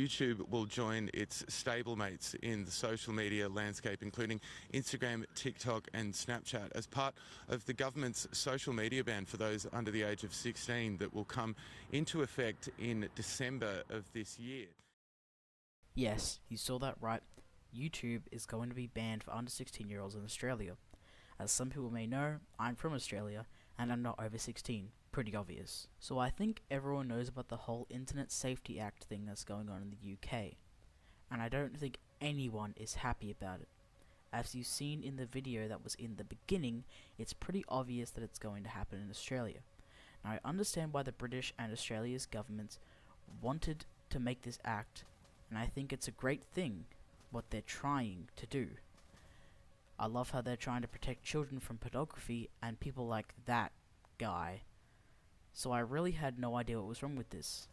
YouTube will join its stablemates in the social media landscape, including Instagram, TikTok and Snapchat, as part of the government's social media ban for those under the age of 16 that will come into effect in December of this year. Yes, you saw that right. YouTube is going to be banned for under 16-year-olds in Australia. As some people may know, I'm from Australia and I'm not over 16. Pretty obvious. So I think everyone knows about the whole Internet Safety Act thing that's going on in the UK. And I don't think anyone is happy about it. As you've seen in the video that was in the beginning, it's pretty obvious that it's going to happen in Australia. Now I understand why the British and Australia's governments wanted to make this act, and I think it's a great thing, what they're trying to do. I love how they're trying to protect children from pornography and people like that guy. So I really had no idea what was wrong with this.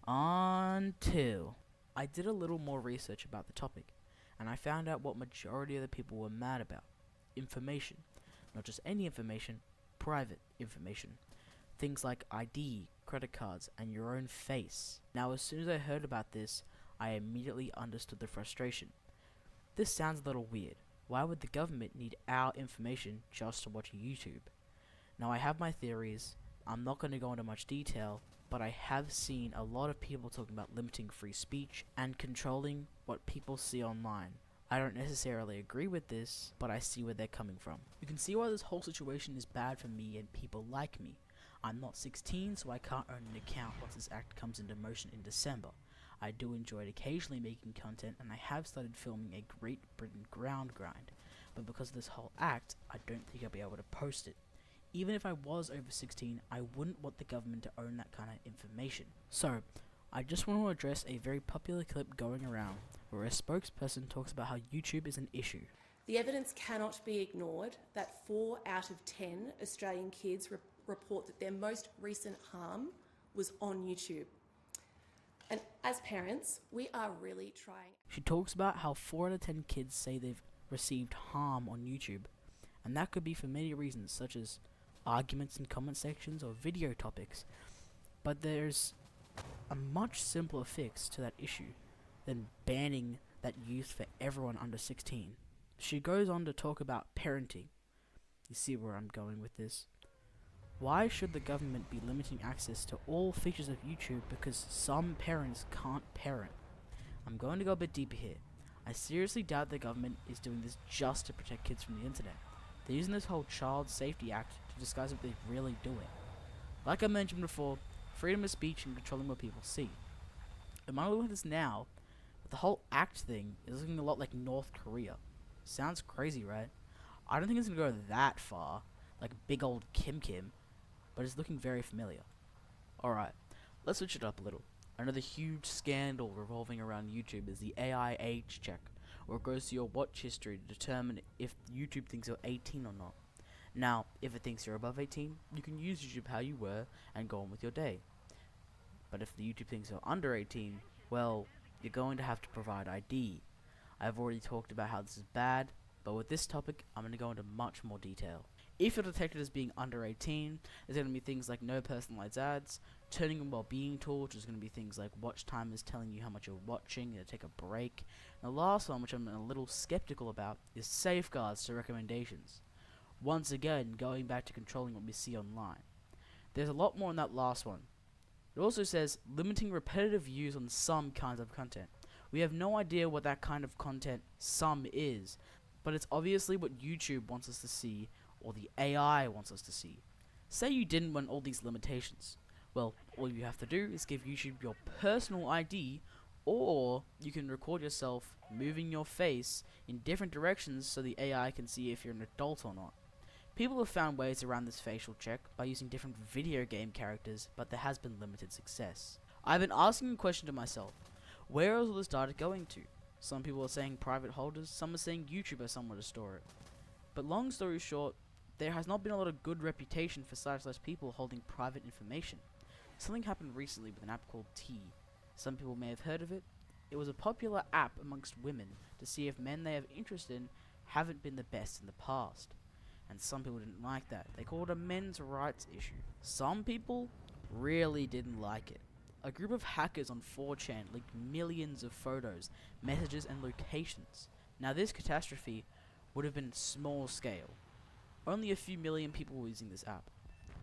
Until I did a little more research about the topic, and I found out what majority of the people were mad about. Information. Not just any information, private information. Things like ID, credit cards, and your own face. Now as soon as I heard about this, I immediately understood the frustration. This sounds a little weird. Why would the government need our information just to watch YouTube? Now I have my theories. I'm not going to go into much detail, but I have seen a lot of people talking about limiting free speech and controlling what people see online. I don't necessarily agree with this, but I see where they're coming from. You can see why this whole situation is bad for me and people like me. I'm not 16, so I can't own an account once this act comes into motion in December. I do enjoy occasionally making content, and I have started filming a Great Britain ground grind, but because of this whole act, I don't think I'll be able to post it. Even if I was over 16, I wouldn't want the government to own that kind of information. So, I just want to address a very popular clip going around, where a spokesperson talks about how YouTube is an issue. The evidence cannot be ignored that 4 out of 10 Australian kids report that their most recent harm was on YouTube. And as parents, we are really trying. She talks about how 4 out of 10 kids say they've received harm on YouTube, and that could be for many reasons, such as arguments in comment sections or video topics. But there's a much simpler fix to that issue than banning that use for everyone under 16. She goes on to talk about parenting. You see where I'm going with this? Why should the government be limiting access to all features of YouTube because some parents can't parent? I'm going to go a bit deeper here. I seriously doubt the government is doing this just to protect kids from the internet. They're using this whole Child Safety Act to disguise what they're really doing. Like I mentioned before, freedom of speech and controlling what people see. I'm only looking at this now, but the whole act thing is looking a lot like North Korea. Sounds crazy, right? I don't think it's gonna go that far, like big old Kim, but it's looking very familiar. Alright, let's switch it up a little. Another huge scandal revolving around YouTube is the AI age check, where it goes to your watch history to determine if YouTube thinks you're 18 or not. Now, if it thinks you're above 18, you can use YouTube how you were and go on with your day. But if the YouTube thinks you're under 18, well, you're going to have to provide ID. I've already talked about how this is bad, but with this topic, I'm going to go into much more detail. If you're detected as being under 18, there's going to be things like no personalized ads, turning on well-being tool, which is going to be things like watch timers telling you how much you're watching, to take a break. And the last one, which I'm a little skeptical about, is safeguards to recommendations. Once again, going back to controlling what we see online. There's a lot more in that last one. It also says limiting repetitive views on some kinds of content. We have no idea what that kind of content some is, but it's obviously what YouTube wants us to see, or the AI wants us to see. Say you didn't want all these limitations. Well, all you have to do is give YouTube your personal ID, or you can record yourself moving your face in different directions so the AI can see if you're an adult or not. People have found ways around this facial check by using different video game characters, but there has been limited success. I've been asking a question to myself, where is all this data going to? Some people are saying private holders, some are saying YouTube has somewhere to store it. But long story short, there has not been a lot of good reputation for sites people holding private information. Something happened recently with an app called T. Some people may have heard of it. It was a popular app amongst women to see if men they have interest in haven't been the best in the past. And some people didn't like that. They called it a men's rights issue. Some people really didn't like it. a group of hackers on 4chan leaked millions of photos, messages, and locations. Now this catastrophe would have been small scale. Only a few million people were using this app.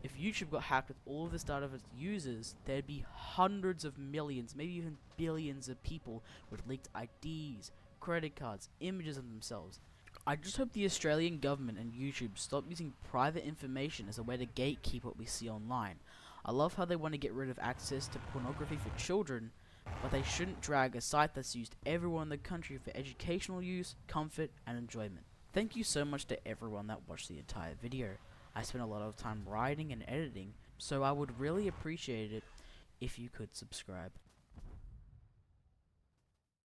If YouTube got hacked with all of this data of its users, there'd be hundreds of millions, maybe even billions of people with leaked IDs, credit cards, images of themselves. I just hope the Australian government and YouTube stop using private information as a way to gatekeep what we see online. I love how they want to get rid of access to pornography for children, but they shouldn't drag a site that's used everywhere in the country for educational use, comfort, and enjoyment. Thank you so much to everyone that watched the entire video. I spent a lot of time writing and editing, so I would really appreciate it if you could subscribe.